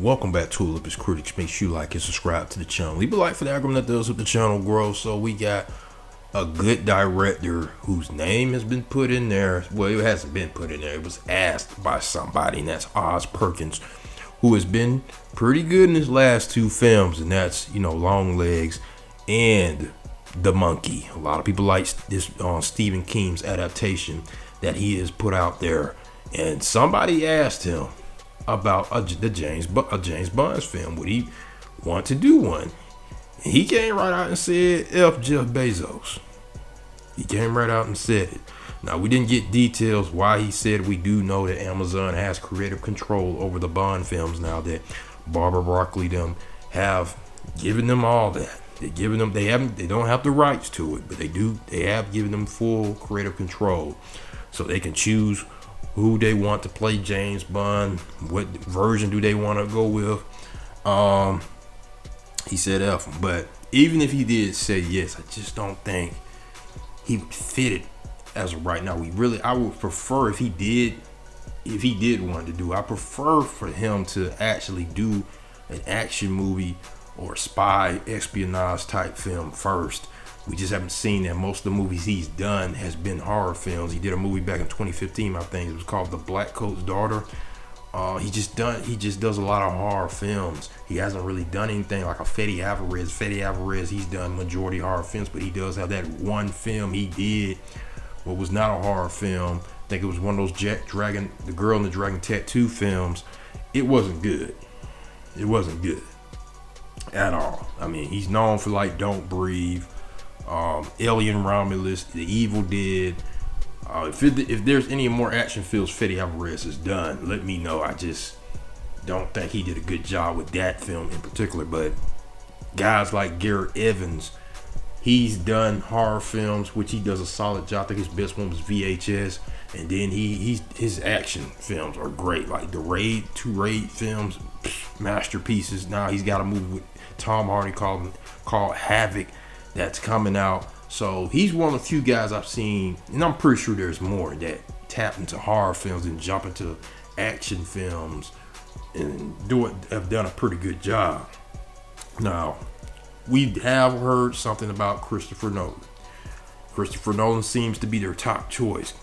Welcome back to Olympus Critics. Make sure you like and subscribe to the channel. Leave a like for the algorithm that does help the channel grow. So we got a good director whose name has been put in there. Well, it hasn't been put in there. It was asked by somebody, and that's Oz Perkins, who has been pretty good in his last two films, and that's, Longlegs and The Monkey. A lot of people like this Stephen King's adaptation that he has put out there. And somebody asked him about a James Bond film. Would he want to do one? And he came right out and said, F Jeff Bezos. He came right out and said it. Now, we didn't get details why he said. We do know that Amazon has creative control over the Bond films now that Barbara Broccoli them have given them all that. They don't have the rights to it, but they have given them full creative control. So they can choose who they want to play James Bond, what version do they want to go with. He said F him. But even if he did say yes, I just don't think he would fit it as of right now. I would prefer if he did want to do it, I prefer for him to actually do an action movie or spy espionage type film first. We just haven't seen that. Most of the movies he's done has been horror films. He did a movie back in 2015, I think. It was called The Black Coat's Daughter. He just does a lot of horror films. He hasn't really done anything like a Fede Alvarez. He's done majority horror films, but he does have that one film he did what was not a horror film. I think it was one of those The Girl in the Dragon Tattoo films. It wasn't good. It wasn't good at all. I mean, he's known for like Don't Breathe, Alien Romulus, The Evil Dead. If there's any more action films Fede Alvarez has done, let me know. I just don't think he did a good job with that film in particular. But guys like Garrett Evans, he's done horror films, which he does a solid job. I think his best one was VHS. And then his action films are great, like the two Raid films, masterpieces. Now he's got a movie with Tom Hardy called Havoc that's coming out. So he's one of the few guys I've seen, and I'm pretty sure there's more that tap into horror films and jump into action films and have done a pretty good job. Now, we have heard something about Christopher Nolan. Christopher Nolan seems to be their top choice,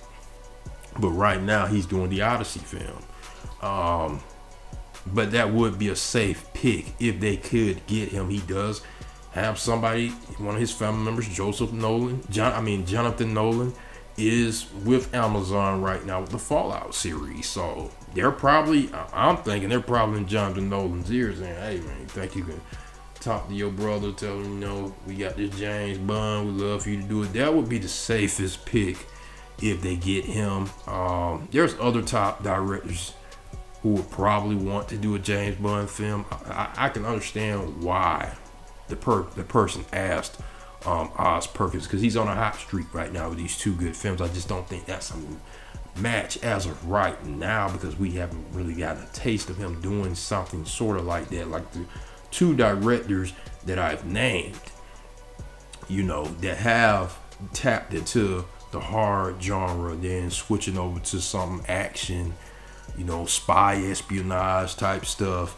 but right now he's doing the Odyssey film. But that would be a safe pick if they could get him. He does have somebody, one of his family members, Jonathan Nolan, is with Amazon right now with the Fallout series. So I'm thinking they're probably in Jonathan Nolan's ears saying, hey man, you think you can talk to your brother, tell him, we got this James Bond, we love for you to do it. That would be the safest pick if they get him. There's other top directors who would probably want to do a James Bond film. I can understand why the person asked Oz Perkins, because he's on a hot streak right now with these two good films. I just don't think that's a match as of right now, because we haven't really gotten a taste of him doing something sort of like that, like the two directors that I've named, that have tapped into the horror genre, then switching over to some action, spy espionage type stuff,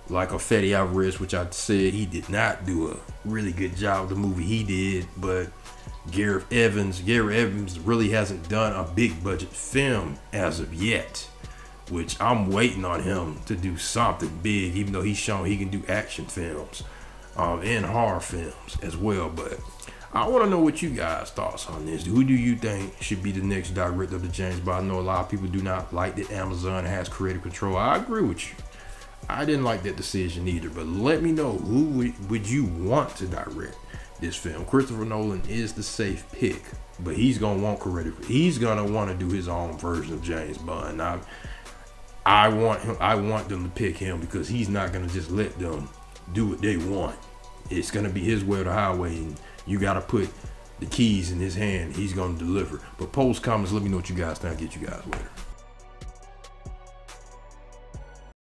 like a Fede Alvarez, which I said he did not do a really good job with the movie he did. But Garrett Evans really hasn't done a big budget film as of yet, which I'm waiting on him to do something big, even though he's shown he can do action films and horror films as well. But I want to know what you guys' thoughts on this. Who do you think should be the next director of the James Bond? I know a lot of people do not like that Amazon has creative control. I agree with you. I didn't like that decision either, but let me know, who would you want to direct this film? Christopher Nolan is the safe pick, but he's gonna want creative. He's gonna want to do his own version of James Bond. Now, I want them to pick him, because he's not gonna just let them do what they want. It's gonna be his way or the highway, and you gotta put the keys in his hand. He's gonna deliver. But post comments, let me know what you guys think. I'll get you guys later.